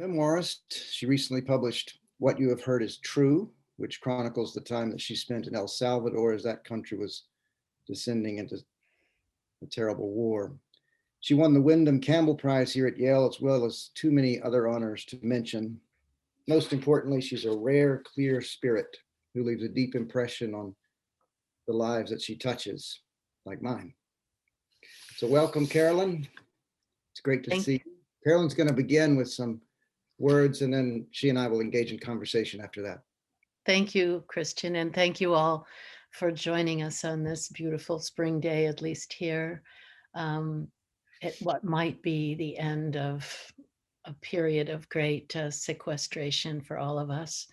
Memoirist. She recently published What You Have Heard Is True, which chronicles the time that she spent in El Salvador as that country was descending into a terrible war. She won the Wyndham Campbell Prize here at Yale, as well as too many other honors to mention. Most importantly, she's a rare, clear spirit who leaves a deep impression on the lives that she touches, like mine. So welcome, Carolyn. It's great to Thank, see you. Carolyn's going to begin with some words, and then she and I will engage in conversation after that. thank you, Christian, and thank you all for joining us on this beautiful spring day, at least here, at what might be the end of a period of great sequestration for all of us.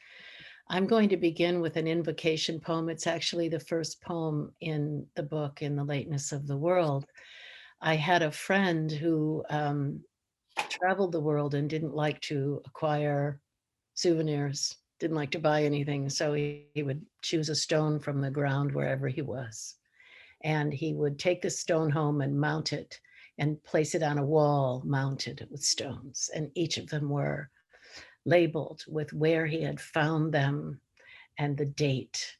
I'm going to begin with an invocation poem. It's actually the first poem in the book, In the Lateness of the World. I had a friend who traveled the world and didn't like to acquire souvenirs, didn't like to buy anything. So he would choose a stone from the ground wherever he was. And he would take the stone home and mount it and place it on a wall mounted with stones. And each of them were labeled with where he had found them and the date.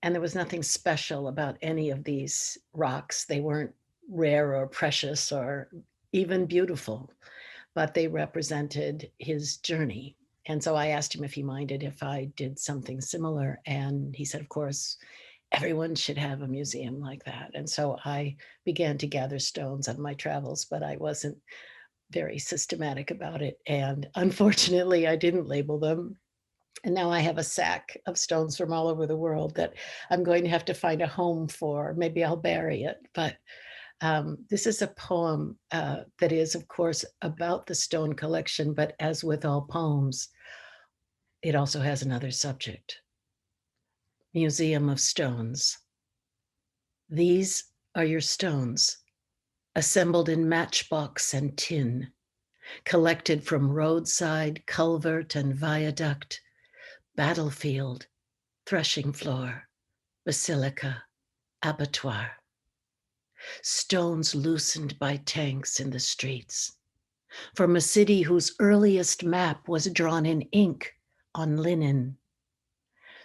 And there was nothing special about any of these rocks. They weren't rare or precious or even beautiful, but they represented his journey. And so I asked him if he minded if I did something similar. And he said, of course, everyone should have a museum like that. And so I began to gather stones on my travels, but I wasn't very systematic about it. And unfortunately, I didn't label them. And now I have a sack of stones from all over the world that I'm going to have to find a home for. Maybe I'll bury it. But this is a poem that is, of course, about the stone collection, but as with all poems, it also has another subject. Museum of Stones. These are your stones, assembled in matchbox and tin, collected from roadside, culvert, and viaduct, battlefield, threshing floor, basilica, abattoir. Stones loosened by tanks in the streets, from a city whose earliest map was drawn in ink on linen.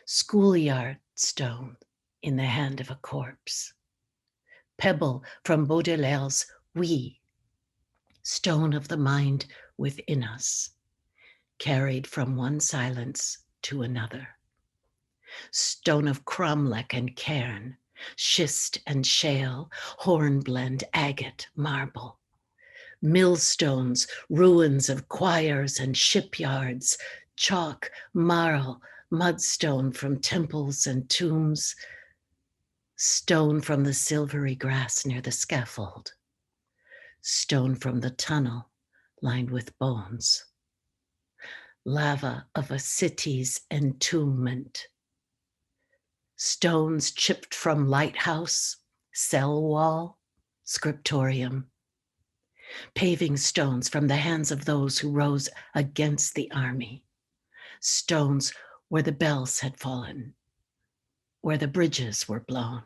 Schoolyard stone in the hand of a corpse. Pebble from Baudelaire's We, stone of the mind within us, carried from one silence to another. Stone of cromlech and cairn, schist and shale, hornblende, agate, marble. Millstones, ruins of choirs and shipyards, chalk, marl, mudstone from temples and tombs, stone from the silvery grass near the scaffold, stone from the tunnel lined with bones, lava of a city's entombment, stones chipped from lighthouse, cell wall, scriptorium, paving stones from the hands of those who rose against the army, stones where the bells had fallen, where the bridges were blown,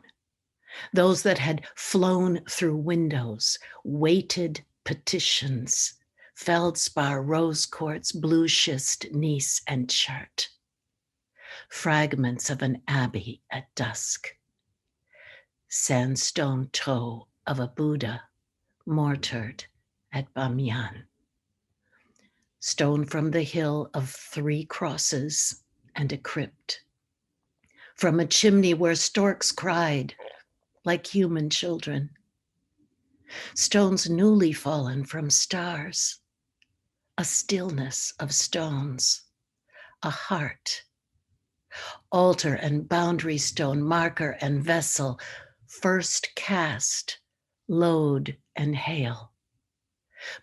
those that had flown through windows, weighted petitions, feldspar, rose quartz, blue schist, Nice, and Chert, fragments of an abbey at dusk, sandstone toe of a Buddha mortared at Bamiyan, stone from the hill of 3 crosses and a crypt, from a chimney where storks cried like human children, stones newly fallen from stars, a stillness of stones, a heart, altar and boundary stone, marker and vessel, first cast, load and hail,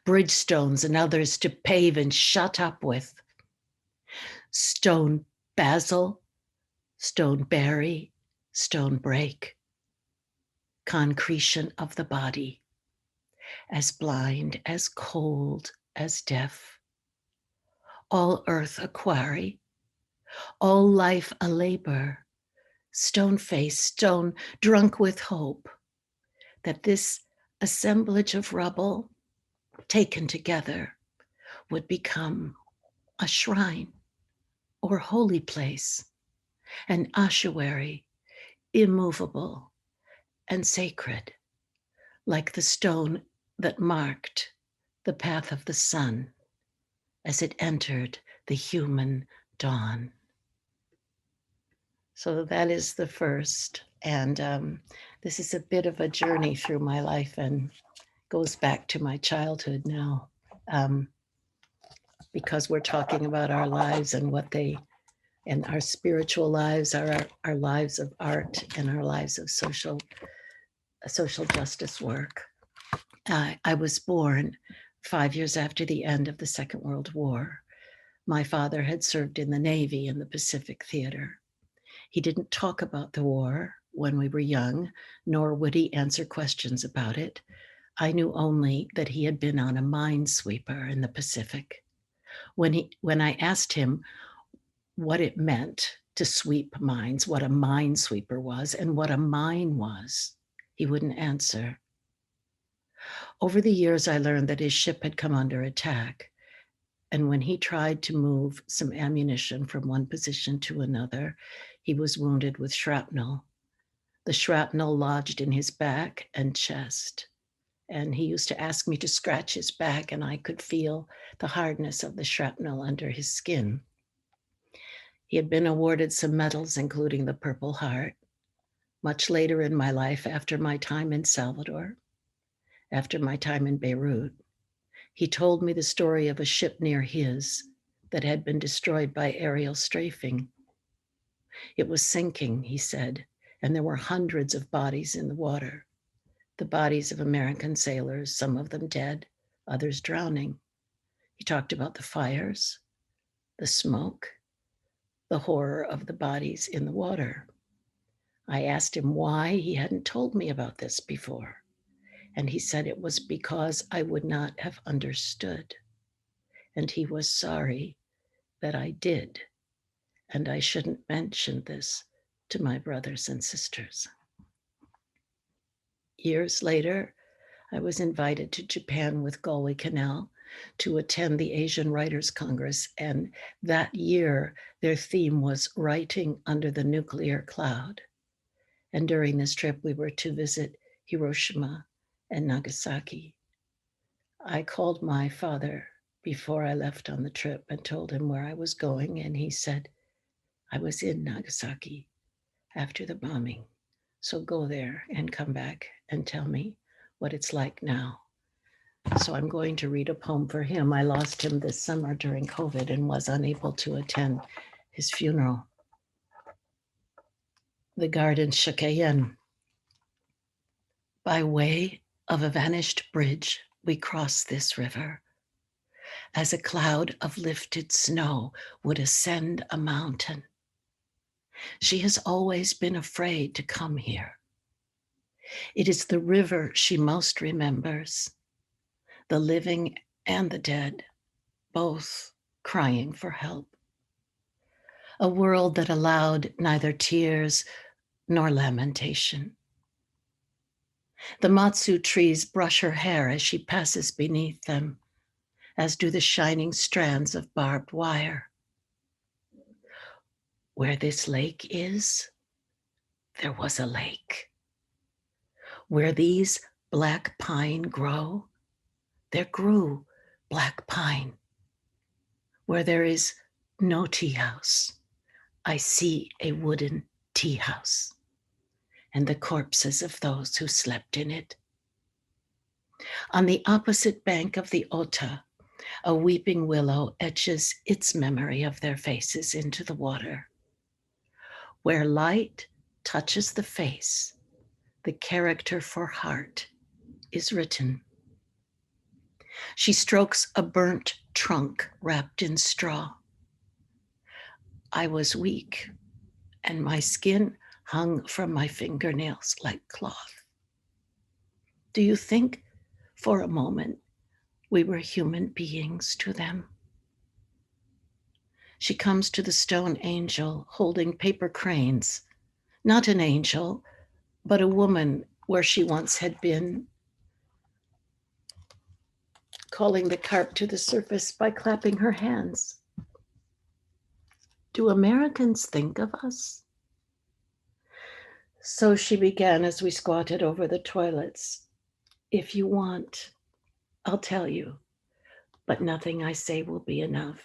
bridgestones and others to pave and shut up with, stone basil, stone berry, stone break, concretion of the body, as blind, as cold, as deaf, all earth a quarry, all life a labor, stone face, stone drunk with hope, that this assemblage of rubble taken together would become a shrine or holy place, an ossuary, immovable and sacred, like the stone that marked the path of the sun as it entered the human dawn. So that is the first. And this is a bit of a journey through my life and goes back to my childhood now, because we're talking about our lives and what they, and our spiritual lives, our lives of art and our lives of social justice work. I was born 5 years after the end of the Second World War. My father had served in the Navy in the Pacific Theater. He didn't talk about the war when we were young, nor would he answer questions about it. I knew only that he had been on a minesweeper in the Pacific. When I asked him what it meant to sweep mines, what a minesweeper was, and what a mine was, he wouldn't answer. Over the years, I learned that his ship had come under attack. And when he tried to move some ammunition from one position to another, he was wounded with shrapnel. The shrapnel lodged in his back and chest. And he used to ask me to scratch his back, and I could feel the hardness of the shrapnel under his skin. He had been awarded some medals, including the Purple Heart. Much later in my life, after my time in Salvador, after my time in Beirut, he told me the story of a ship near his that had been destroyed by aerial strafing. It was sinking, he said, and there were hundreds of bodies in the water. The bodies of American sailors, some of them dead, others drowning. He talked about the fires, the smoke, the horror of the bodies in the water. I asked him why he hadn't told me about this before. And he said it was because I would not have understood. And he was sorry that I did. And I shouldn't mention this to my brothers and sisters. Years later, I was invited to Japan with Galway Canal to attend the Asian Writers Congress. And that year, their theme was Writing Under the Nuclear Cloud. And during this trip, we were to visit Hiroshima and Nagasaki. I called my father before I left on the trip and told him where I was going. And he said, I was in Nagasaki after the bombing. So go there and come back and tell me what it's like now. So I'm going to read a poem for him. I lost him this summer during COVID and was unable to attend his funeral. The Garden Shakayen. By way of a vanished bridge, we cross this river. As a cloud of lifted snow would ascend a mountain. She has always been afraid to come here. It is the river she most remembers, the living and the dead, both crying for help. A world that allowed neither tears nor lamentation. The matsu trees brush her hair as she passes beneath them, as do the shining strands of barbed wire. Where this lake is, there was a lake. Where these black pine grow, there grew black pine. Where there is no tea house, I see a wooden tea house and the corpses of those who slept in it. On the opposite bank of the Ota, a weeping willow etches its memory of their faces into the water. Where light touches the face, the character for heart is written. She strokes a burnt trunk wrapped in straw. I was weak, and my skin hung from my fingernails like cloth. Do you think for a moment we were human beings to them? She comes to the stone angel holding paper cranes, not an angel, but a woman where she once had been, calling the carp to the surface by clapping her hands. Do Americans think of us? So she began as we squatted over the toilets. If you want, I'll tell you, but nothing I say will be enough.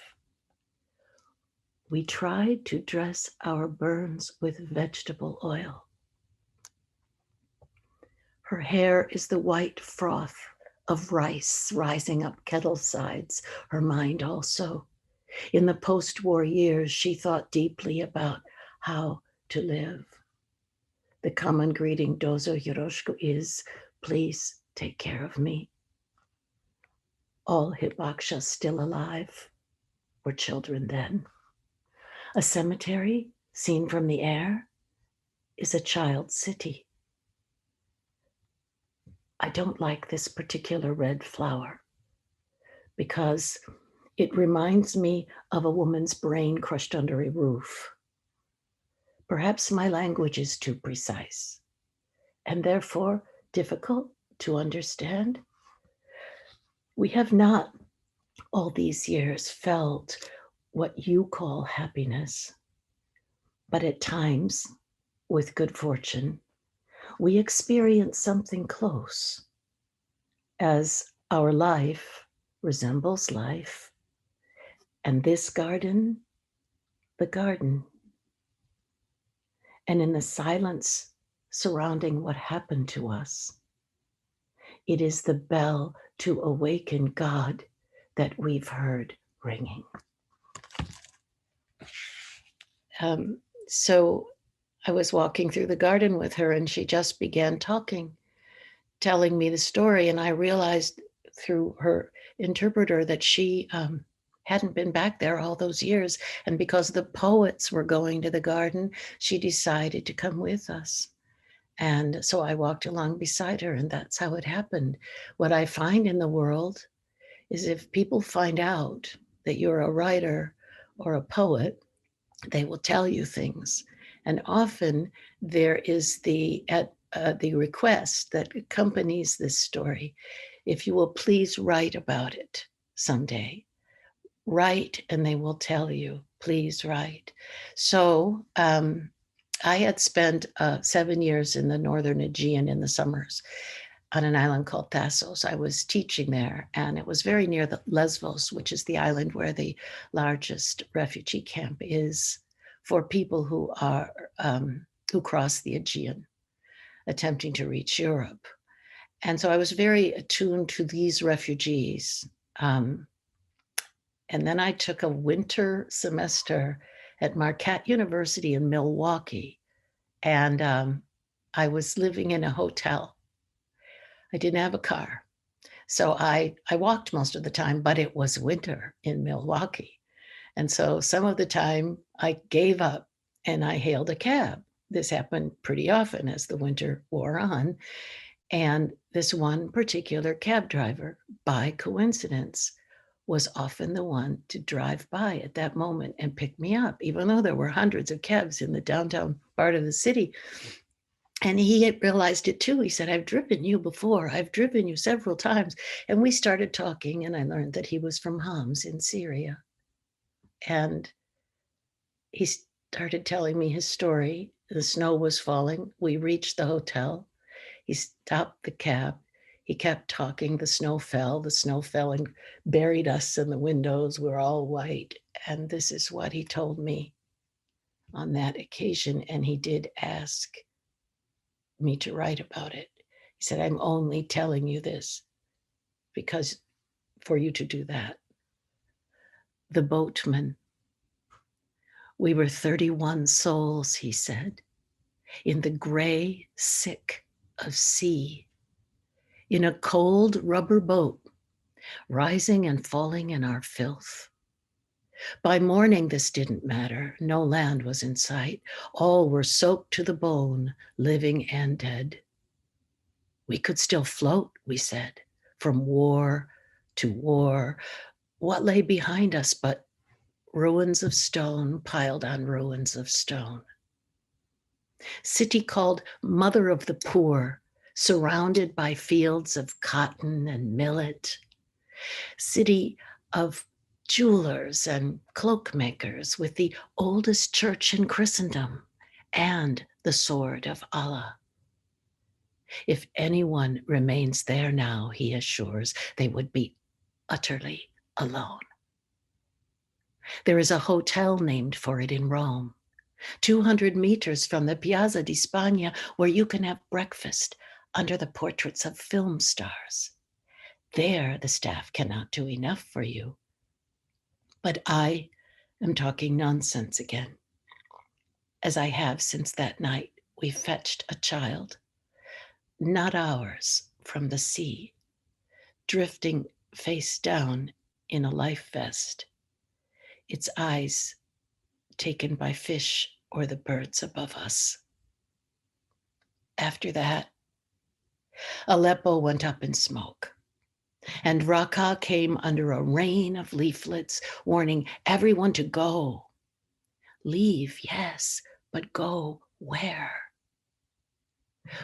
We tried to dress our burns with vegetable oil. Her hair is the white froth of rice rising up kettle sides, her mind also. In the post-war years, she thought deeply about how to live. The common greeting, Dozo Yoroshiko, is, please take care of me. All Hibakusha still alive were children then. A cemetery seen from the air is a child's city. I don't like this particular red flower because it reminds me of a woman's brain crushed under a roof. Perhaps my language is too precise and therefore difficult to understand. We have not all these years felt what you call happiness, but at times, with good fortune, we experience something close as our life resembles life, and this garden, the garden. And in the silence surrounding what happened to us, it is the bell to awaken God that we've heard ringing. So I was walking through the garden with her and she just began talking, telling me the story. And I realized through her interpreter that she hadn't been back there all those years. And because the poets were going to the garden, she decided to come with us. And so I walked along beside her, and that's how it happened. What I find in the world is if people find out that you're a writer or a poet, they will tell you things. And often there is the request that accompanies this story. If you will please write about it someday, write and they will tell you, please write. So I had spent 7 years in the Northern Aegean in the summers on an island called Thassos. I was teaching there, and it was very near the Lesvos, which is the island where the largest refugee camp is for people who are who cross the Aegean, attempting to reach Europe. And so I was very attuned to these refugees. And then I took a winter semester at Marquette University in Milwaukee, and I was living in a hotel. I didn't have a car. So I walked most of the time, but it was winter in Milwaukee. And so some of the time I gave up and I hailed a cab. This happened pretty often as the winter wore on. And this one particular cab driver, by coincidence, was often the one to drive by at that moment and pick me up, even though there were hundreds of cabs in the downtown part of the city. And he had realized it too. He said, I've driven you before. I've driven you several times. And we started talking, and I learned that he was from Homs in Syria. And he started telling me his story. The snow was falling. We reached the hotel. He stopped the cab. He kept talking. The snow fell and buried us in the windows. We're all white. And this is what he told me on that occasion. And he did ask me to write about it. He said, I'm only telling you this because for you to do that. The boatman. We were 31 souls, he said, in the gray sick of sea, in a cold rubber boat, rising and falling in our filth. By morning, this didn't matter. No land was in sight. All were soaked to the bone, living and dead. We could still float, we said, from war to war. What lay behind us but ruins of stone piled on ruins of stone? City called Mother of the Poor, surrounded by fields of cotton and millet. City of jewelers and cloak makers with the oldest church in Christendom and the sword of Allah. If anyone remains there now, he assures, they would be utterly alone. There is a hotel named for it in Rome, 200 meters from the Piazza di Spagna, where you can have breakfast under the portraits of film stars. There, the staff cannot do enough for you. But I am talking nonsense again, as I have since that night we fetched a child, not ours, from the sea, drifting face down in a life vest, its eyes taken by fish or the birds above us. After that, Aleppo went up in smoke, and Raqqa came under a rain of leaflets warning everyone to go. Leave, yes, but go where?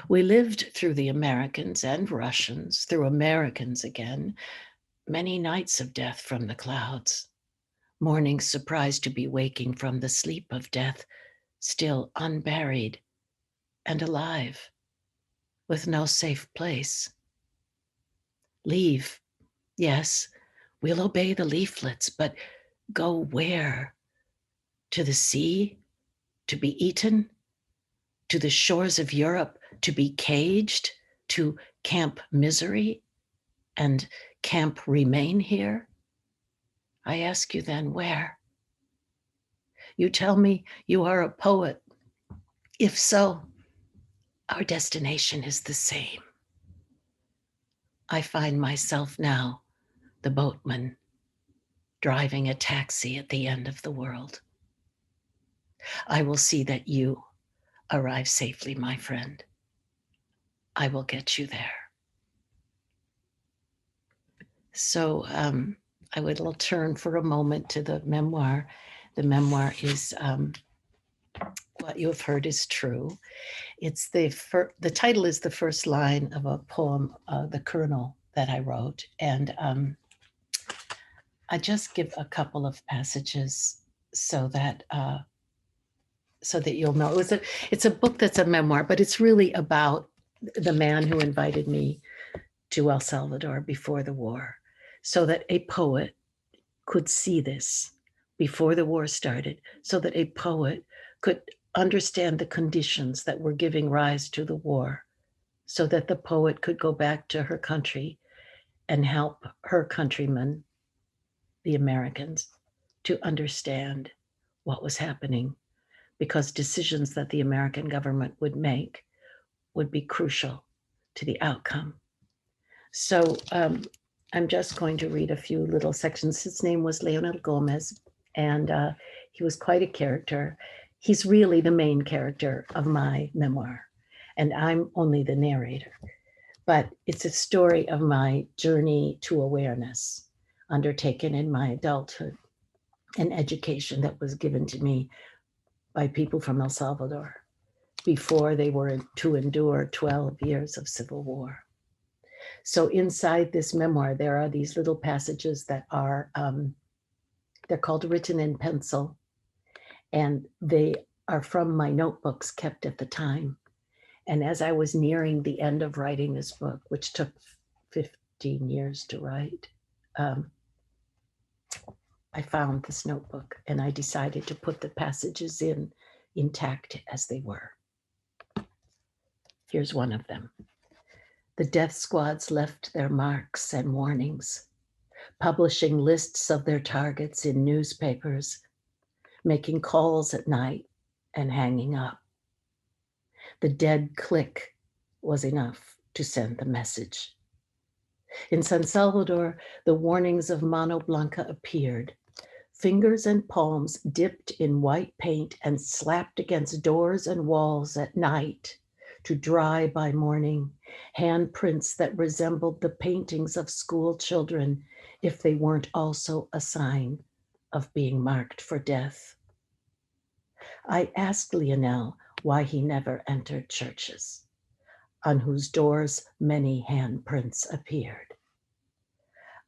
We lived through the Americans and Russians, through Americans again, many nights of death from the clouds, mornings surprised to be waking from the sleep of death, still unburied and alive, with no safe place. Leave, yes, we'll obey the leaflets, but go where? To the sea, to be eaten? To the shores of Europe, to be caged? To Camp Misery and Camp Remain here? I ask you then, where? You tell me you are a poet. If so, our destination is the same. I find myself now the boatman driving a taxi at the end of the world. I will see that you arrive safely, my friend. I will get you there. So I will turn for a moment to the memoir. The memoir is What You Have Heard Is True. It's the title is the first line of a poem, The Colonel, that I wrote. And I just give a couple of passages so that you'll know. It's a book that's a memoir, but it's really about the man who invited me to El Salvador before the war, so that a poet could see this before the war started, so that a poet could understand the conditions that were giving rise to the war, so that the poet could go back to her country and help her countrymen, the Americans, to understand what was happening, because decisions that the American government would make would be crucial to the outcome. So I'm just going to read a few little sections. His name was Leonel Gomez, and he was quite a character. He's really the main character of my memoir, and I'm only the narrator. But it's a story of my journey to awareness undertaken in my adulthood, and education that was given to me by people from El Salvador before they were to endure 12 years of civil war. So inside this memoir, there are these little passages that are, they're called Written in Pencil, and they are from my notebooks kept at the time. And as I was nearing the end of writing this book, which took 15 years to write, I found this notebook and I decided to put the passages in intact as they were. Here's one of them. The death squads left their marks and warnings, publishing lists of their targets in newspapers, making calls at night and hanging up. The dead click was enough to send the message. In San Salvador, the warnings of Mano Blanca appeared, fingers and palms dipped in white paint and slapped against doors and walls at night to dry by morning, handprints that resembled the paintings of school children if they weren't also a sign of being marked for death. I asked Leonel why he never entered churches, on whose doors many handprints appeared.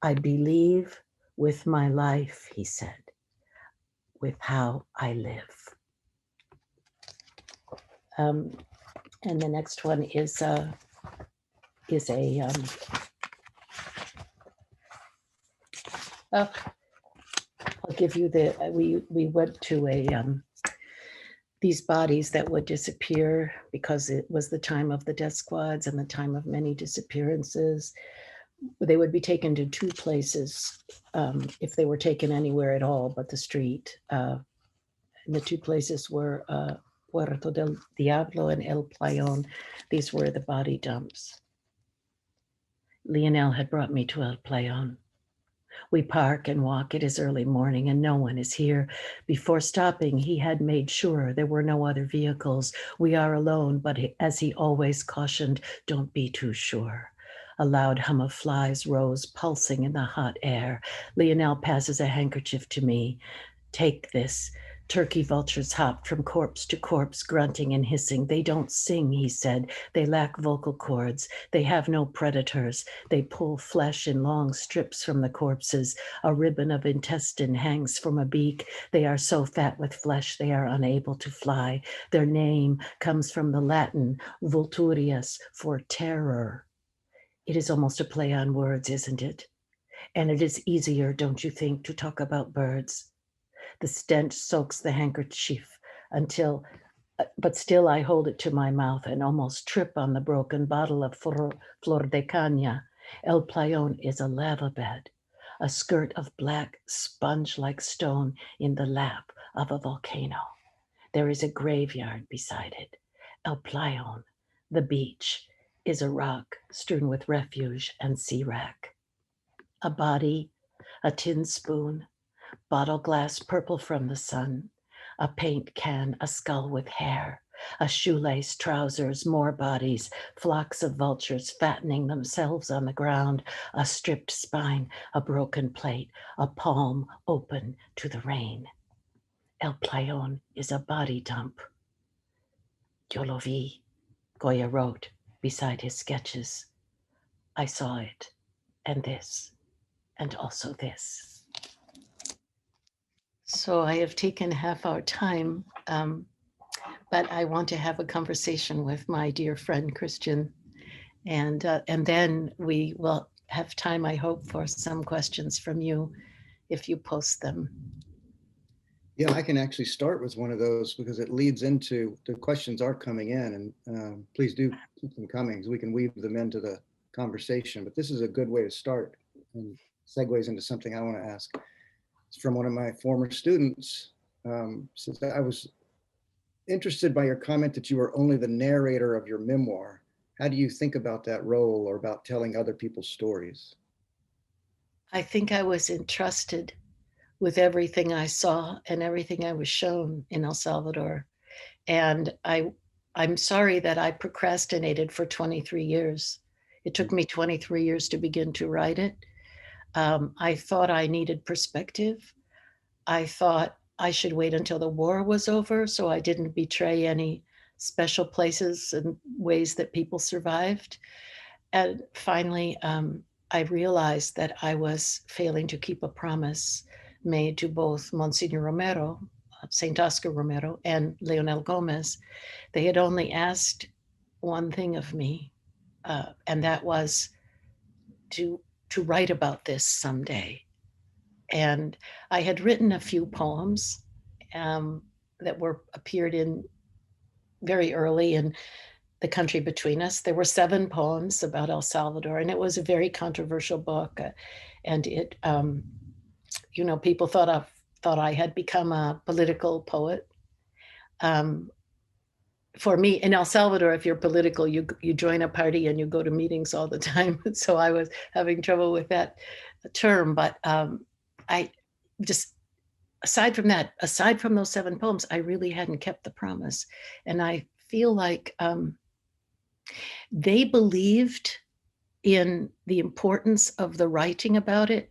I believe with my life, he said, with how I live. And the next one is a oh, I'll give you we went to these bodies that would disappear because it was the time of the death squads and the time of many disappearances. They would be taken to two places if they were taken anywhere at all but the street. And the two places were Puerto del Diablo and El Playón. These were the body dumps. Lionel had brought me to El Playón. We park and walk. It is early morning and no one is here. Before stopping, he had made sure there were no other vehicles. We are alone, but as he always cautioned, don't be too sure. A loud hum of flies rose, pulsing in the hot air. Lionel passes a handkerchief to me. Take this. Turkey vultures hopped from corpse to corpse, grunting and hissing. They don't sing, he said. They lack vocal cords. They have no predators. They pull flesh in long strips from the corpses. A ribbon of intestine hangs from a beak. They are so fat with flesh they are unable to fly. Their name comes from the Latin vulturius, for terror. It is almost a play on words, isn't it? And it is easier, don't you think, to talk about birds? The stench soaks the handkerchief but still I hold it to my mouth and almost trip on the broken bottle of Flor de Caña. El Playón is a lava bed, a skirt of black sponge-like stone in the lap of a volcano. There is a graveyard beside it. El Playón, the beach, is a rock strewn with refuge and sea wrack. A body, a tin spoon, bottle glass purple from the sun, a paint can, a skull with hair, a shoelace, trousers, more bodies, flocks of vultures fattening themselves on the ground, a stripped spine, a broken plate, a palm open to the rain. El Playón is a body dump. Yo lo vi, Goya wrote beside his sketches. I saw it, and this, and also this. So I have taken half our time, but I want to have a conversation with my dear friend Christian, and then we will have time, I hope, for some questions from you if you post them. Yeah, I can actually start with one of those because it leads into the questions are coming in, and please do keep them coming so we can weave them into the conversation. But this is a good way to start and segues into something I want to ask. It's from one of my former students. Since I was interested by your comment that you were only the narrator of your memoir. How do you think about that role or about telling other people's stories? I think I was entrusted with everything I saw and everything I was shown in El Salvador. And I'm sorry that I procrastinated for 23 years. It took me 23 years to begin to write it. I thought I needed perspective. I thought I should wait until the war was over so I didn't betray any special places and ways that people survived. And finally, I realized that I was failing to keep a promise made to both Monsignor Romero, St. Oscar Romero, and Leonel Gomez. They had only asked one thing of me, and that was to write about this someday. And I had written a few poems that appeared in very early in The Country Between Us. There were 7 poems about El Salvador, and it was a very controversial book. And it, people thought I had become a political poet. For me, in El Salvador, if you're political, you join a party and you go to meetings all the time. So I was having trouble with that term, but I just, aside from those 7 poems, I really hadn't kept the promise. And I feel like they believed in the importance of the writing about it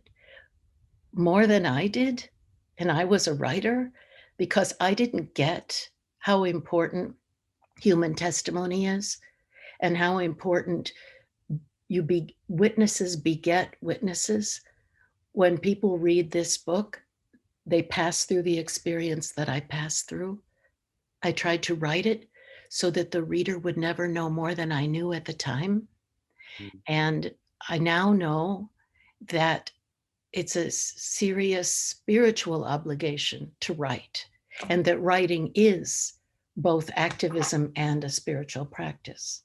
more than I did. And I was a writer because I didn't get how important human testimony is and how important witnesses beget witnesses. when people read this book, they pass through the experience that I passed through. I tried to write it so that the reader would never know more than I knew at the time. Mm, And I now know that it's a serious spiritual obligation to write, and that writing is both activism and a spiritual practice.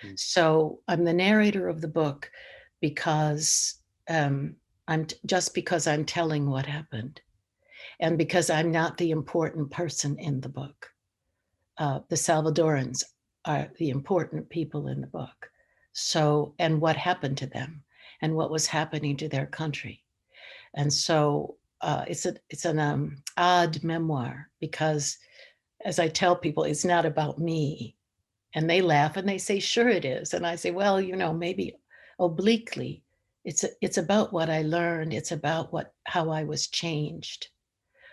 mm, So I'm the narrator of the book because just because I'm telling what happened, and because I'm not the important person in the book. The Salvadorans are the important people in the book. So, and what happened to them, and what was happening to their country. And so it's an odd memoir because, as I tell people, it's not about me. And they laugh and they say, "Sure it is." And I say, "Well, maybe obliquely, it's about what I learned. It's about how I was changed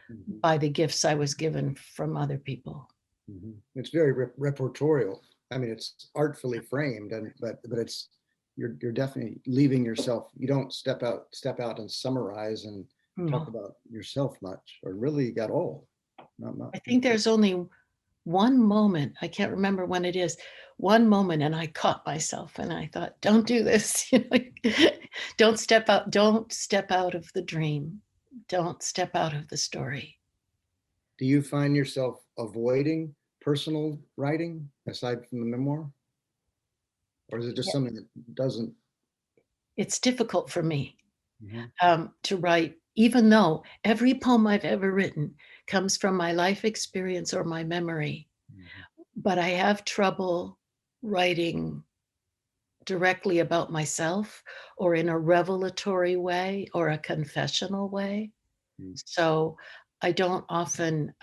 mhm, by the gifts I was given from other people." mhm. It's very reportorial. I mean, it's artfully framed, and but it's you're definitely leaving yourself. You don't step out and summarize and talk No, about yourself much, or really at all. Not. I think there's only one moment, I can't remember when it is, one moment, and I caught myself and I thought, "Don't do this." Don't step out of the dream. Don't step out of the story. Do you find yourself avoiding personal writing aside from the memoir, or is it just Yeah, something that doesn't? it's difficult for me Mhm, to write, even though every poem I've ever written comes from my life experience or my memory. mhm, But I have trouble writing directly about myself, or in a revelatory way, or a confessional way. mhm, So I don't often,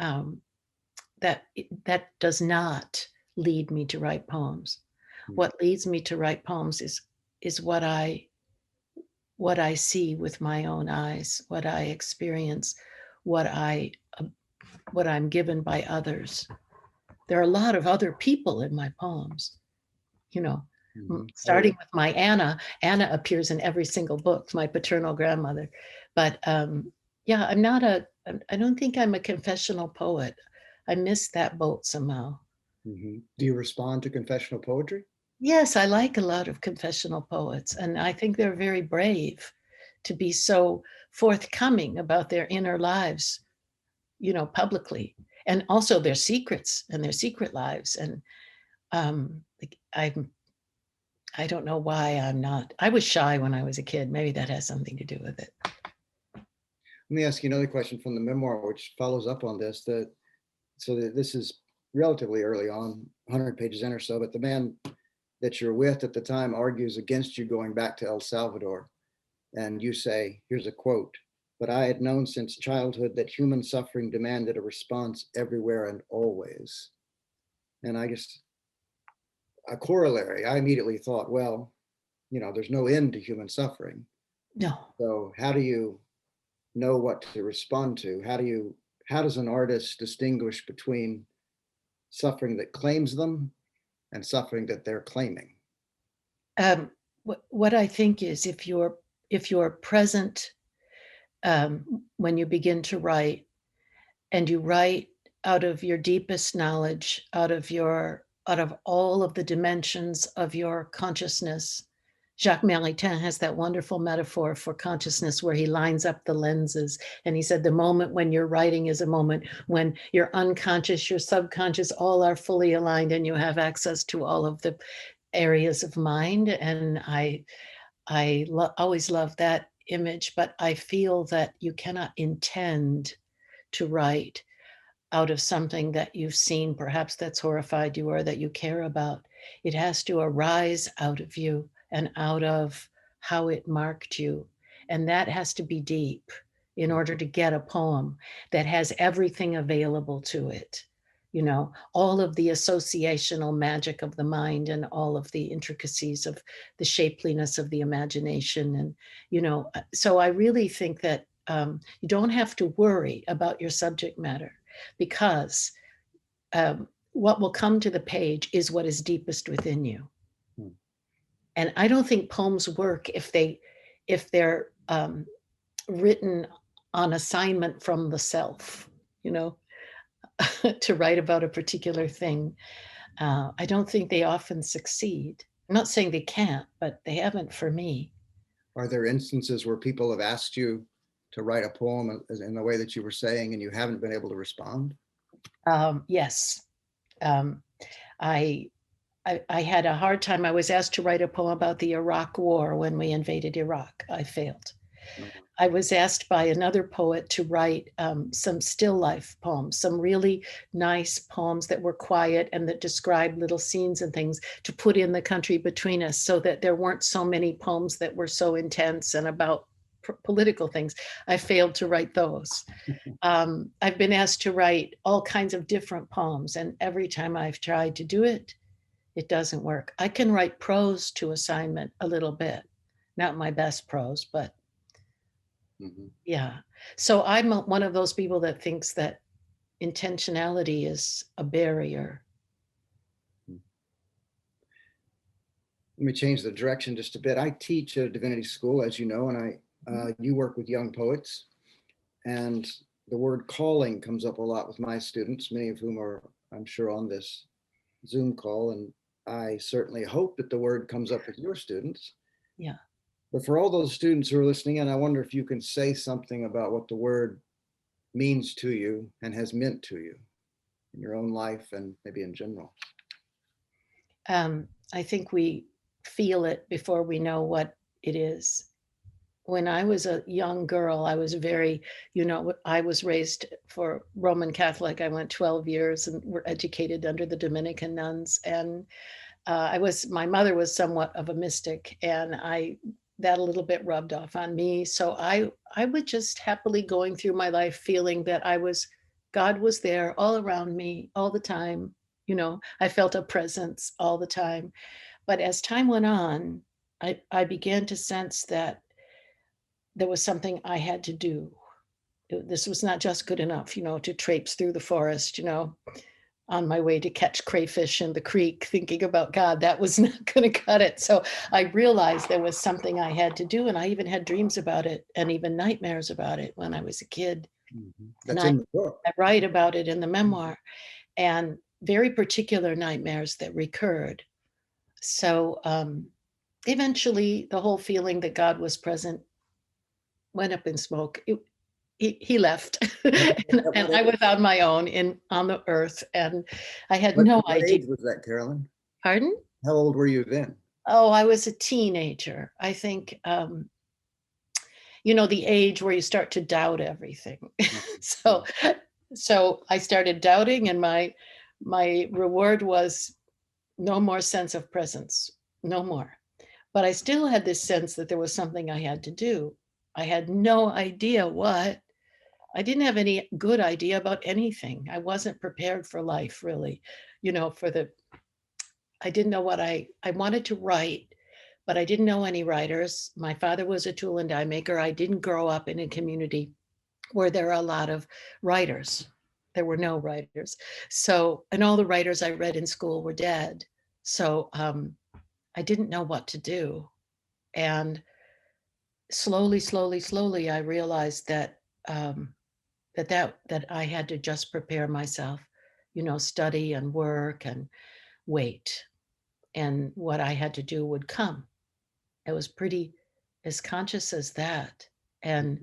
that does not lead me to write poems. mhm, What leads me to write poems is what I see with my own eyes, what I experience, what I what I'm given by others. There are a lot of other people in my poems, you know, mhm. Oh, yeah. starting with my Anna. Anna appears in every single book, my paternal grandmother. But yeah, I don't think I'm a confessional poet. I missed that boat somehow. Mhm. Do you respond to confessional poetry? Yes, I like a lot of confessional poets, and I think they're very brave to be so forthcoming about their inner lives, publicly, and also their secrets and their secret lives. And like, I don't know why I'm not. I was shy when I was a kid. Maybe that has something to do with it. Let me ask you another question from the memoir, which follows up on this. So that this is relatively early on, 100 pages in or so, but the man that you're with at the time argues against you going back to El Salvador. And you say, here's a quote, "But I had known since childhood that human suffering demanded a response everywhere and always." And I guess a corollary, I immediately thought, well, there's no end to human suffering. No. So how do you know what to respond to? How does an artist distinguish between suffering that claims them and suffering that they're claiming? What I think is, if you're present, when you begin to write, and you write out of your deepest knowledge, out of all of the dimensions of your consciousness. Jacques Maritain has that wonderful metaphor for consciousness where he lines up the lenses. And he said the moment when you're writing is a moment when your unconscious, your subconscious, all are fully aligned, and you have access to all of the areas of mind. And I always love that image, but I feel that you cannot intend to write out of something that you've seen, perhaps that's horrified you or that you care about. It has to arise out of you and out of how it marked you. And that has to be deep in order to get a poem that has everything available to it. All of the associational magic of the mind, and all of the intricacies of the shapeliness of the imagination. And, so I really think that you don't have to worry about your subject matter, because what will come to the page is what is deepest within you. Hmm. And I don't think poems work if they're written on assignment from the self, you know, to write about a particular thing. I don't think they often succeed. I'm not saying they can't, but they haven't for me. Are there instances where people have asked you to write a poem in the way that you were saying and you haven't been able to respond? Yes. Um, I, I had a hard time. I was asked to write a poem about the Iraq War when we invaded Iraq. I failed. No. I was asked by another poet to write some still life poems, some really nice poems that were quiet and that described little scenes and things to put in the country between us so that there weren't so many poems that were so intense and about political things. I failed to write those. I've been asked to write all kinds of different poems, and every time I've tried to do it, it doesn't work. I can write prose to assignment a little bit, not my best prose, but Mhm. yeah. So I'm one of those people that thinks that intentionality is a barrier. Let me change the direction just a bit. I teach at a divinity school, as you know, and you work with young poets, and the word calling comes up a lot with my students, many of whom are, I'm sure, on this Zoom call, and I certainly hope that the word comes up with your students. Yeah. But for all those students who are listening in, I wonder if you can say something about what the word means to you and has meant to you in your own life and maybe in general. I think we feel it before we know what it is. When I was a young girl, I was very, I was raised for Roman Catholic. I went 12 years and were educated under the Dominican nuns. And my mother was somewhat of a mystic, and that a little bit rubbed off on me. So I would just happily going through my life feeling that God was there all around me all the time. I felt a presence all the time. But as time went on, I began to sense that there was something I had to do. This was not just good enough, to traipse through the forest, on my way to catch crayfish in the creek, thinking about God. That was not going to cut it. So I realized there was something I had to do. And I even had dreams about it and even nightmares about it when I was a kid. Mhm. And That's in the book. I write about it in the memoir, and very particular nightmares that recurred. So eventually, the whole feeling that God was present went up in smoke. He left, and I was on my own on the earth, and I had no What idea. age was that, Carolyn? Pardon? How old were you then? Oh, I was a teenager. I think, the age where you start to doubt everything. so, so I started doubting, and my reward was no more sense of presence, no more. But I still had this sense that there was something I had to do. I had no idea what. I didn't have any good idea about anything. I wasn't prepared for life, really. I didn't know what I wanted to write, but I didn't know any writers. My father was a tool and die maker. I didn't grow up in a community where there are a lot of writers. There were no writers. So, and all the writers I read in school were dead. So I didn't know what to do. And slowly, slowly, slowly, I realized that that I had to just prepare myself, study and work and wait. And what I had to do would come. I was pretty as conscious as that. And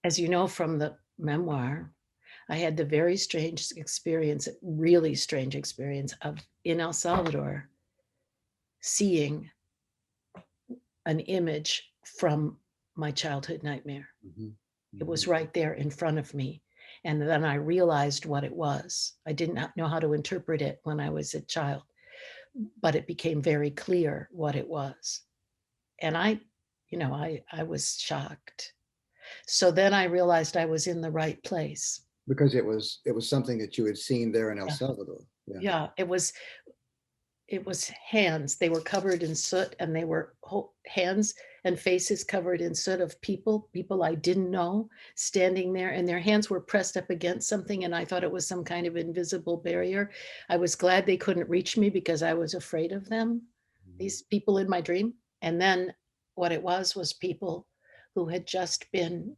as you know from the memoir, I had the very strange experience, really strange experience of in El Salvador seeing an image from my childhood nightmare. Mhm. It was Mhm. right there in front of me. And then I realized what it was. I did not know how to interpret it when I was a child, but it became very clear what it was. And I was shocked. So then I realized I was in the right place. Because it was something that you had seen there in El Yeah. Salvador. Yeah. Yeah, it was hands. They were covered in soot, and they were hands and faces covered in soot of people I didn't know, standing there, and their hands were pressed up against something, and I thought it was some kind of invisible barrier. I was glad they couldn't reach me because I was afraid of them, Mhm. these people in my dream. And then what it was people who had just been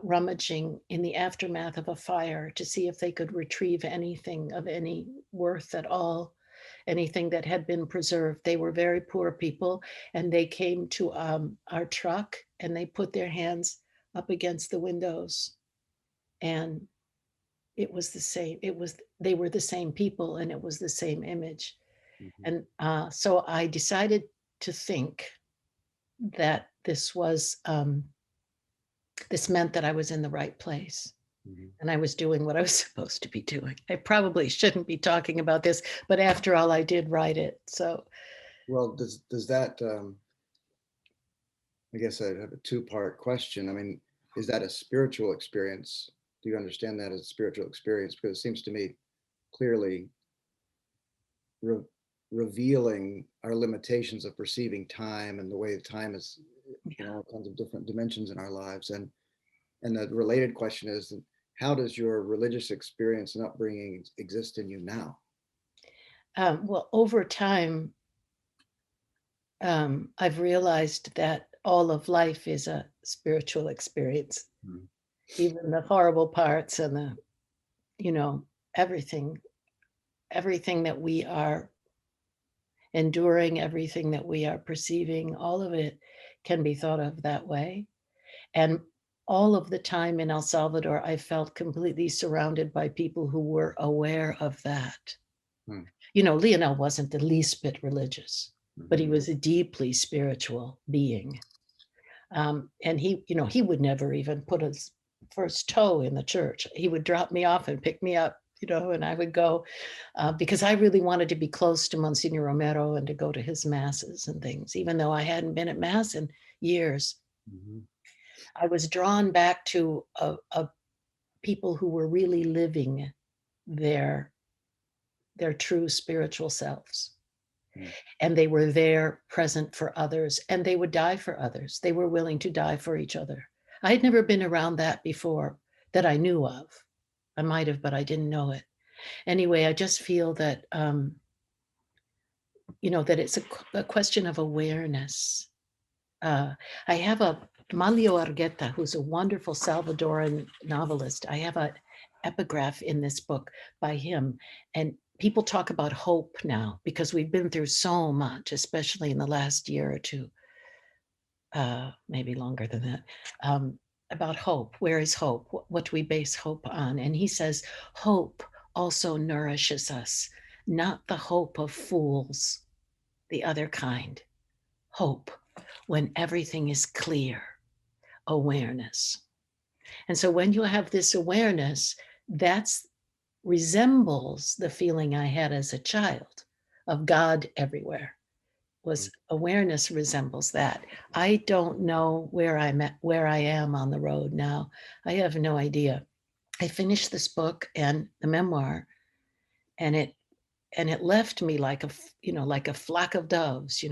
rummaging in the aftermath of a fire to see if they could retrieve anything of any worth at all, anything that had been preserved. They were very poor people, and they came to our truck and they put their hands up against the windows, and it was the same. They were the same people, and it was the same image. Mhm. And so I decided to think that this meant that I was in the right place Mhm. and I was doing what I was supposed to be doing. I probably shouldn't be talking about this, but after all, I did write it. So, Well, does that, I guess I have a two-part question. I mean, is that a spiritual experience? Do you understand that as a spiritual experience? Because it seems to me clearly re revealing our limitations of perceiving time and the way time is in yeah. all kinds of different dimensions in our lives. And the related question is, how does your religious experience and upbringing exist in you now? Well, over time, I've realized that all of life is a spiritual experience, Mhm. even the horrible parts and the, you know, everything, everything that we are enduring, everything that we are perceiving, all of it can be thought of that way. And all of the time in El Salvador, I felt completely surrounded by people who were aware of that. Hmm. You know, Lionel wasn't the least bit religious, but he Mhm. was a deeply spiritual being. And he would never even put his first toe in the church. He would drop me off and pick me up, and I would go because I really wanted to be close to Monsignor Romero and to go to his masses and things, even though I hadn't been at mass in years. Mhm. I was drawn back to a people who were really living their their true spiritual selves, Mhm. and they were there present for others, and they would die for others. They were willing to die for each other. I had never been around that before that I knew of. I might have, but I didn't know it. Anyway, I just feel that that it's a question of awareness. uh, I have a Manlio Argueta, who's a wonderful Salvadoran novelist. I have an epigraph in this book by him. And people talk about hope now because we've been through so much, especially in the last year or two, maybe longer than that, about hope. Where is hope? What do we base hope on? And he says, hope also nourishes us, not the hope of fools, the other kind. Hope when everything is clear, awareness. And so when you have this awareness, that's resembles the feeling I had as a child of God everywhere. Was awareness resembles that. I don't know where I am on the road now. I have no idea. I finished this book and the memoir, and it left me like like a flock of doves.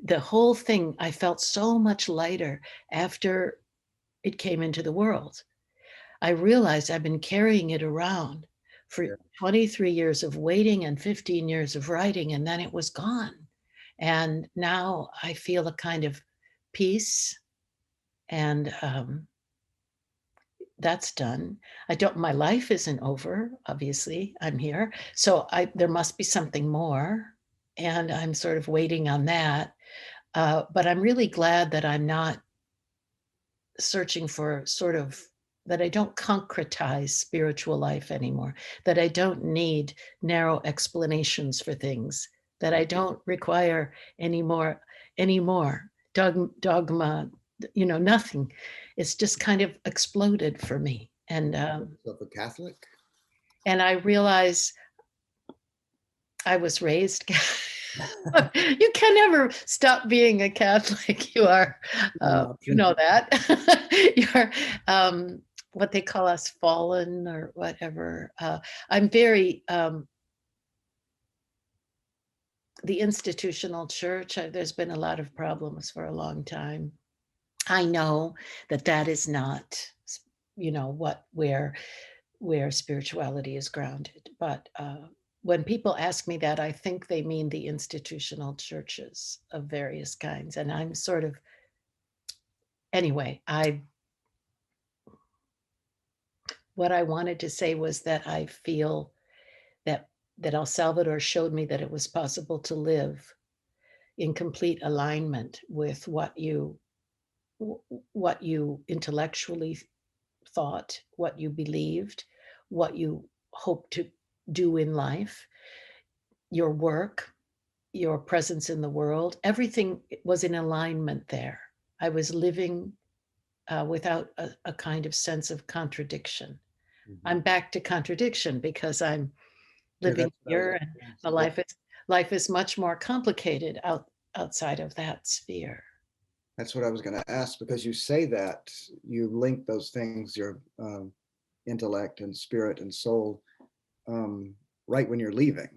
The whole thing, I felt so much lighter after it came into the world. I realized I've been carrying it around for Yeah. 23 years of waiting and 15 years of writing, and then it was gone. And now I feel a kind of peace, and that's done. My life isn't over, obviously. I'm here. So there must be something more. And I'm sort of waiting on that. But I'm really glad that I'm not searching for that I don't concretize spiritual life anymore, that I don't need narrow explanations for things, that I don't require any more dogma, nothing. It's just kind of exploded for me. And Yourself a Catholic? I realize I was raised. You can never stop being a Catholic. You are, One you option. know that. You're what they call us fallen or whatever. I'm very, the institutional church, there's been a lot of problems for a long time. I know that that is not, where spirituality is grounded. But when people ask me that, I think they mean the institutional churches of various kinds. And I'm sort of anyway, what I wanted to say was that I feel that El Salvador showed me that it was possible to live in complete alignment with what you intellectually thought, what you believed, what you hoped to do in life, your work, your presence in the world. Everything was in alignment there. I was living without a kind of sense of contradiction. Mhm. I'm back to contradiction because I'm Yeah, living that's what I was here, and gonna ask. the Yeah, life is much more complicated outside of that sphere. that's what I was going to ask because you say that you link those things, your intellect and spirit and soul, um, right when you're leaving,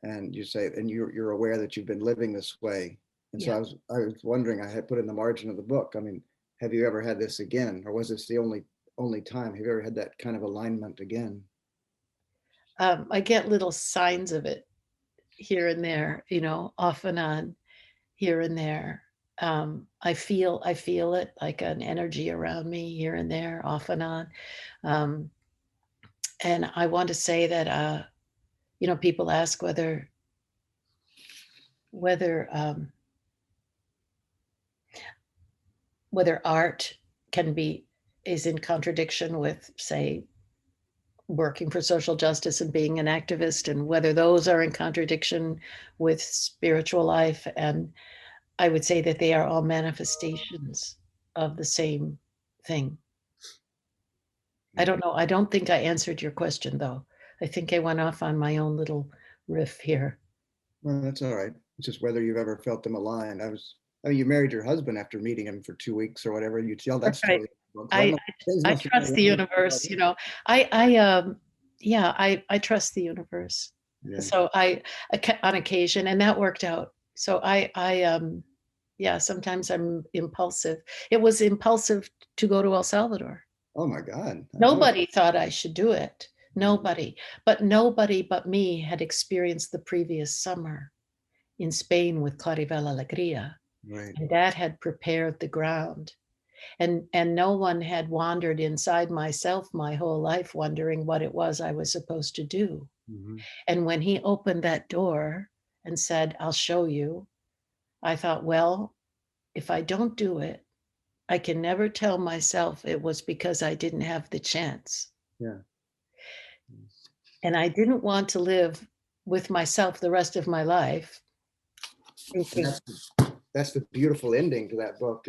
and you say, and you're aware that you've been living this way. And so Yeah. I was wondering, I had put in the margin of the book. I mean, have you ever had this again, or was this the only time? Have you ever had that kind of alignment again? I get little signs of it here and there, off and on, here and there. I feel it like an energy around me here and there, off and on. Um, and I want to say that, people ask whether whether art can be is in contradiction with, say, working for social justice and being an activist, and whether those are in contradiction with spiritual life. And I would say that they are all manifestations of the same thing. I don't know. I don't think I answered your question, though. I think I went off on my own little riff here. Well, that's all right. It's just whether you've ever felt them aligned. I mean, you married your husband after meeting him for 2 weeks or whatever. You tell that Right. story. So I things I must have been trust the aligned. universe, I yeah, I trust the universe. Yeah. So on occasion, and that worked out. So yeah, sometimes I'm impulsive. It was impulsive to go to El Salvador. Oh my God. I was, Nobody thought I should do it. Nobody. But nobody but me had experienced the previous summer in Spain with Claribel Alegria. right. And that had prepared the ground. And no one had wandered inside myself my whole life wondering what it was I was supposed to do. Mhm. And when he opened that door and said, "I'll show you," I thought, well, if I don't do it, I can never tell myself it was because I didn't have the chance. Yeah. And I didn't want to live with myself the rest of my life And thinking, that's the beautiful ending to that book,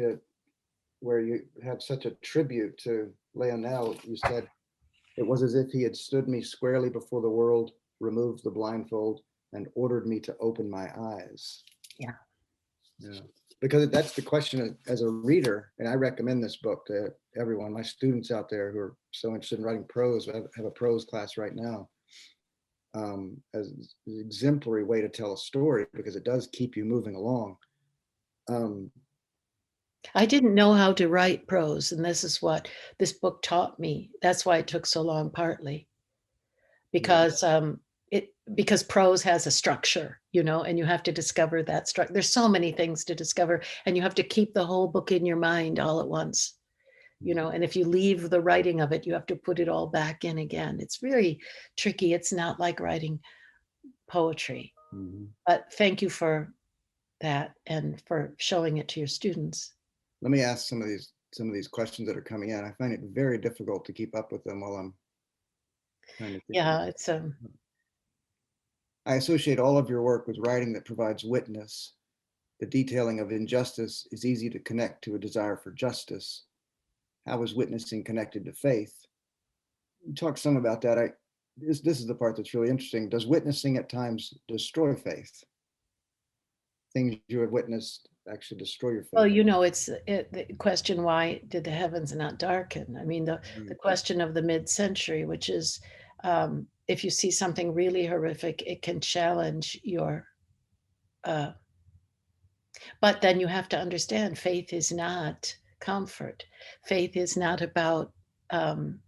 where you have such a tribute to Leonel. You said, "It was as if he had stood me squarely before the world, removed the blindfold, and ordered me to open my eyes." yeah, Yeah. Because that's the question as a reader, and I recommend this book to everyone, my students out there who are so interested in writing prose. I have a prose class right now, as an exemplary way to tell a story because it does keep you moving along. Um, I didn't know how to write prose. And this is what this book taught me. That's why it took so long, partly yeah, because prose has a structure, and you have to discover that structure. There's so many things to discover, and you have to keep the whole book in your mind all at once. And if you leave the writing of it, you have to put it all back in again. It's very tricky. It's not like writing poetry. mhm. But thank you for that and for showing it to your students. Let me ask some of these questions that are coming in. I find it very difficult to keep up with them while I'm trying to think about. Yeah, it's I associate all of your work with writing that provides witness. The detailing of injustice is easy to connect to a desire for justice. How is witnessing connected to faith? You talk some about that. This is the part that's really interesting. Does witnessing at times destroy faith? Things you have witnessed actually destroy your well, faith. it's the question, why did the heavens not darken? I mean, the Right. question of the mid-century, which is, if you see something really horrific, it can challenge your uh, but then you have to understand, faith is not comfort. Faith is not about um,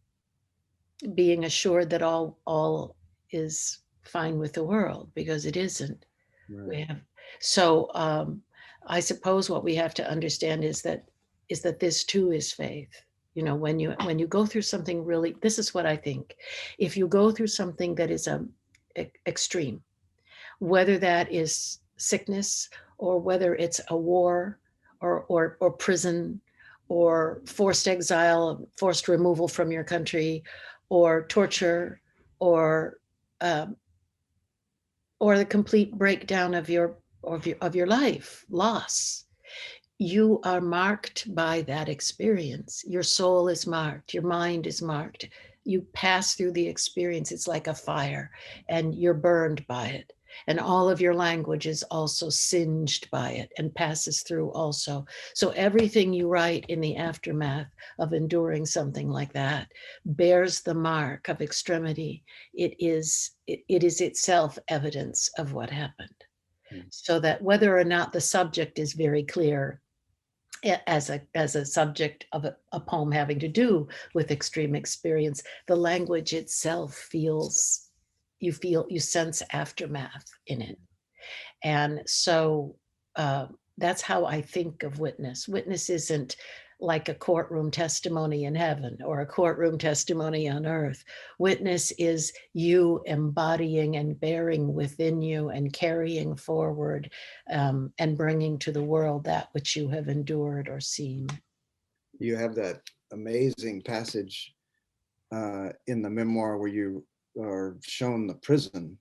being assured that all is fine with the world, because it isn't. Right. We have so I suppose what we have to understand is that is that this too is faith. You know, when you go through something really, this is what I think. If you go through something that is extreme, whether that is sickness or whether it's a war or prison or forced exile, forced removal from your country, or torture, or um, or the complete breakdown of your life, loss. You are marked by that experience. Your soul is marked, your mind is marked. You pass through the experience. It's like a fire, and you're burned by it. And all of your language is also singed by it and passes through also. So everything you write in the aftermath of enduring something like that bears the mark of extremity. It is itself evidence of what happened. So that whether or not the subject is very clear as a subject of a poem having to do with extreme experience, the language itself feels, you sense aftermath in it. And so that's how I think of witness. Witness isn't like a courtroom testimony in heaven or a courtroom testimony on earth. Witness is you embodying and bearing within you and carrying forward and bringing to the world that which you have endured or seen. You have that amazing passage in the memoir where you are shown the prison,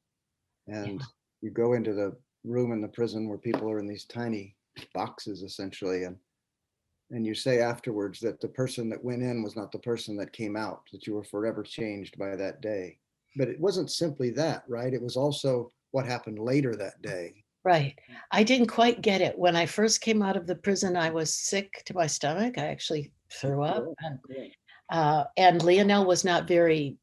and you go into the room in the prison where people are in these tiny boxes essentially, and you say afterwards that the person that went in was not the person that came out, that you were forever changed by that day. But it wasn't simply that, right? It was also what happened later that day. Right. I didn't quite get it. When I first came out of the prison, I was sick to my stomach. I actually threw up. Cool. Cool. And Lionel was not very,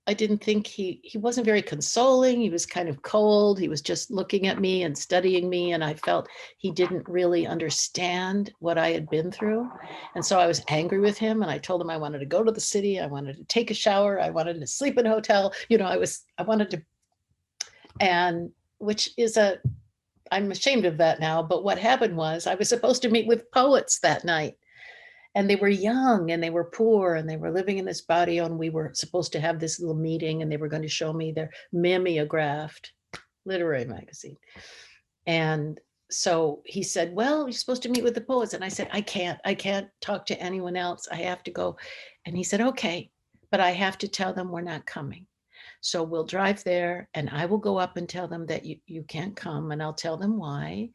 I didn't think he wasn't very consoling. He was kind of cold. He was just looking at me and studying me. And I felt he didn't really understand what I had been through. And so I was angry with him. And I told him I wanted to go to the city. I wanted to take a shower. I wanted to sleep in a hotel. You know, I wanted to, and which is I'm ashamed of that now. But what happened was I was supposed to meet with poets that night. And they were young and they were poor and they were living in this barrio, and we were supposed to have this little meeting, and they were going to show me their mimeographed literary magazine. And so he said, well, you're supposed to meet with the poets. And I said, I can't talk to anyone else. I have to go. And he said, okay, but I have to tell them we're not coming. So we'll drive there and I will go up and tell them that you can't come, and I'll tell them why.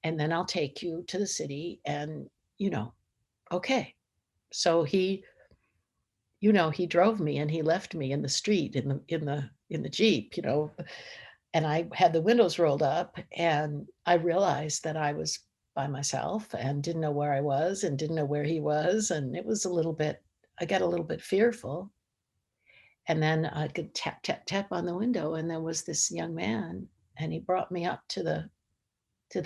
And then I'll take you to the city and, you know, okay. So he, you know, he drove me and he left me in the street in the Jeep, you know, and I had the windows rolled up, and I realized that I was by myself and didn't know where I was and didn't know where he was. And it was a little bit, I got a little bit fearful. And then I could tap, tap, tap on the window, and there was this young man, and he brought me up to the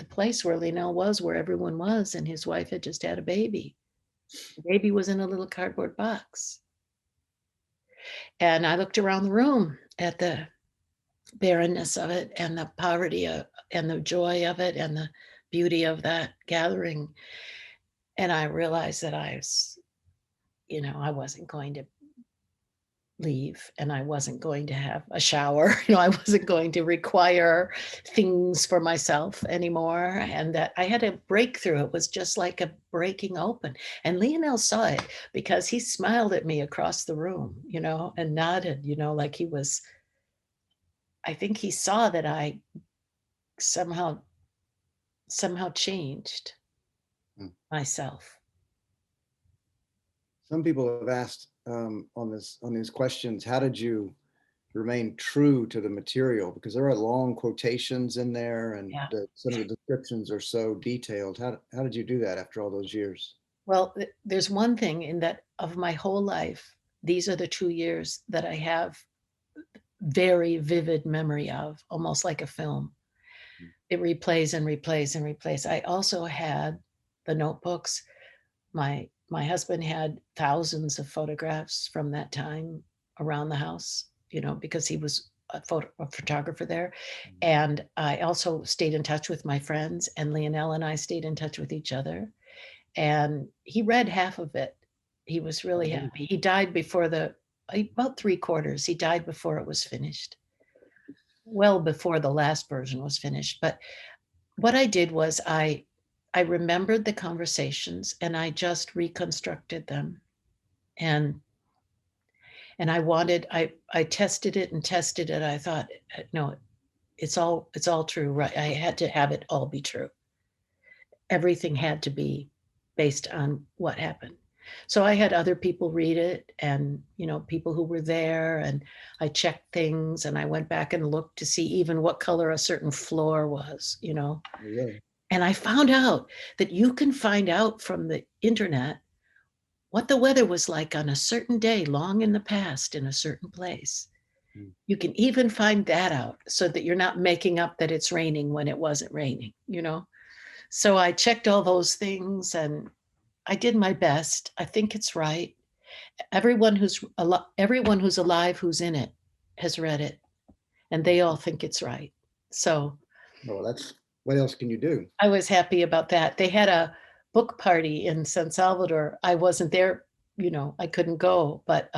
place where Lionel was, where everyone was, and his wife had just had a baby. The baby was in a little cardboard box. And I looked around the room at the barrenness of it and the poverty and the joy of it and the beauty of that gathering. And I realized that I was, you know, I wasn't going to leave, and I wasn't going to have a shower. You know, I wasn't going to require things for myself anymore. And that I had a breakthrough. It was just like a breaking open. And Lionel saw it because he smiled at me across the room, you know, and nodded, you know, like he was, I think he saw that I somehow changed Hmm. myself. Some people have asked on these questions, how did you remain true to the material? Because there are long quotations in there, and Yeah. some of the descriptions are so detailed. How did you do that after all those years? Well, there's one thing in that of my whole life, these are the 2 years that I have very vivid memory of, almost like a film. It replays and replays and replays. I also had the notebooks. My husband had thousands of photographs from that time around the house, you know, because he was a photographer there. And I also stayed in touch with my friends, and Lionel and I stayed in touch with each other. and he read half of it. He was really happy. He died before about 3/4. He died before it was finished. Well before the last version was finished. But what I did was I remembered the conversations and I just reconstructed them. And I tested it and tested it. I thought, no, it's all true, right? I had to have it all be true. Everything had to be based on what happened. So I had other people read it, and people who were there, and I checked things, and I went back and looked to see even what color a certain floor was. Really? And I found out that you can find out from the internet what the weather was like on a certain day long in the past in a certain place. Mm. You can even find that out so that you're not making up that it's raining when it wasn't raining. So I checked all those things and I did my best. I think it's right. Everyone who's alive who's in it has read it, and they all think it's right. So Well, what else can you do? I was happy about that. They had a book party in San Salvador. I wasn't there, I couldn't go, but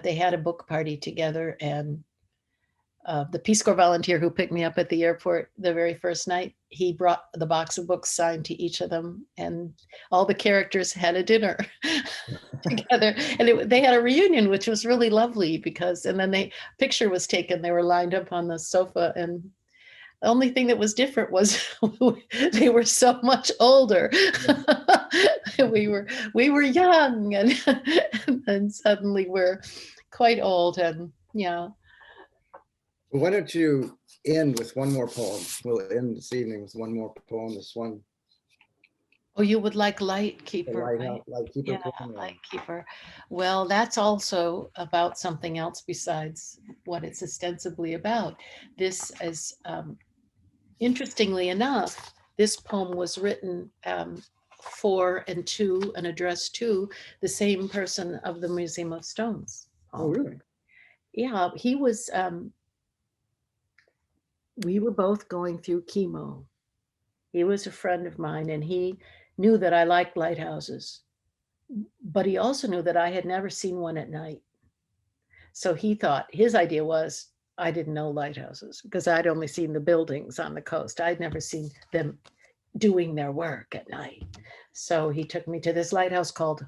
they had a book party together, and the Peace Corps volunteer who picked me up at the airport the very first night, he brought the box of books signed to each of them, and all the characters had a dinner together. And they had a reunion, which was really lovely and then picture was taken. They were lined up on the sofa, and the only thing that was different was they were so much older. we were young, and suddenly we're quite old, and yeah. Well, why don't you end with one more poem? We'll end this evening with one more poem. This one, Oh, you would like the Lightkeeper, right? Lightkeeper Yeah, poem. Yeah. Lightkeeper. Well, that's also about something else besides what it's ostensibly about. This is, interestingly enough, this poem was written for and to and addressed to the same person of the Museum of Stones. Oh, really? Yeah, he was, we were both going through chemo. He was a friend of mine, and he knew that I liked lighthouses, but he also knew that I had never seen one at night. So he thought his idea was I didn't know lighthouses because I'd only seen the buildings on the coast. I'd never seen them doing their work at night. So he took me to this lighthouse called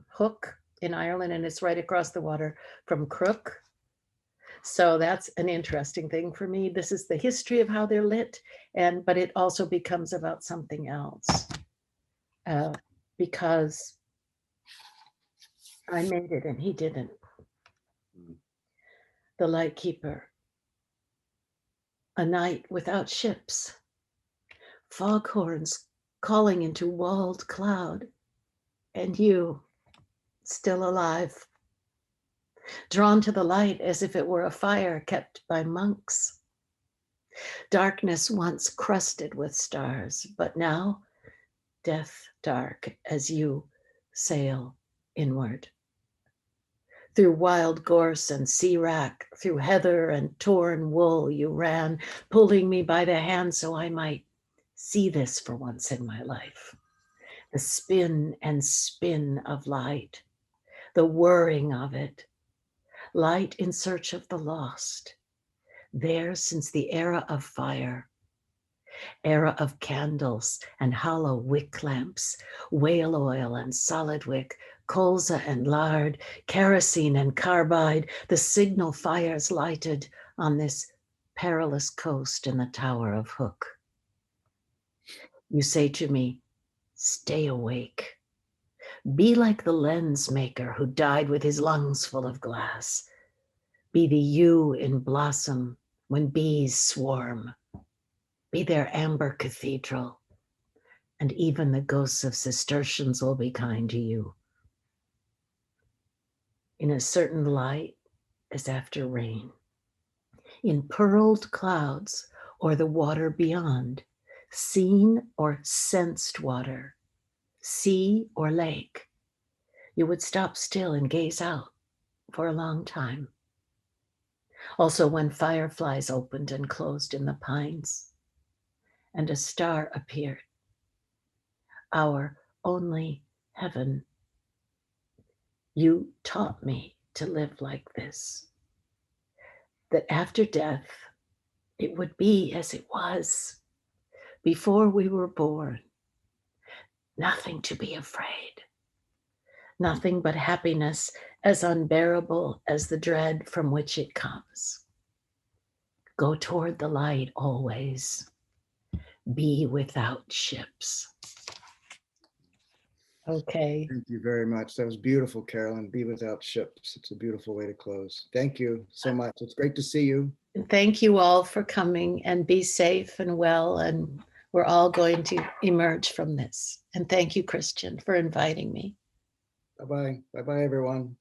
Hook in Ireland, and it's right across the water from Crook. So that's an interesting thing for me. This is the history of how they're lit, but it also becomes about something else, because I made it and he didn't. The Lightkeeper, a night without ships, foghorns calling into walled cloud, and you still alive, drawn to the light as if it were a fire kept by monks. Darkness once crusted with stars, but now death dark as you sail inward. Through wild gorse and sea wrack, through heather and torn wool you ran, pulling me by the hand so I might see this for once in my life. The spin and spin of light, the whirring of it, light in search of the lost, there since the era of fire, era of candles and hollow wick lamps, whale oil and solid wick, colza and lard, kerosene and carbide, the signal fires lighted on this perilous coast in the Tower of Hook. You say to me, stay awake. Be like the lens maker who died with his lungs full of glass. Be the yew in blossom when bees swarm. Be their amber cathedral, and even the ghosts of Cistercians will be kind to you. In a certain light as after rain, in pearled clouds or the water beyond, seen or sensed water, sea or lake, you would stop still and gaze out for a long time. Also when fireflies opened and closed in the pines, and a star appeared. our only heaven. You taught me to live like this, that after death, it would be as it was before we were born. Nothing to be afraid, nothing but happiness as unbearable as the dread from which it comes. Go toward the light always. Be without ships. Okay. Thank you very much. That was beautiful, Carolyn. Be without ships. It's a beautiful way to close. Thank you so much. It's great to see you. And thank you all for coming, and be safe and well. And we're all going to emerge from this. And thank you, Christian, for inviting me. Bye-bye. Bye-bye, everyone.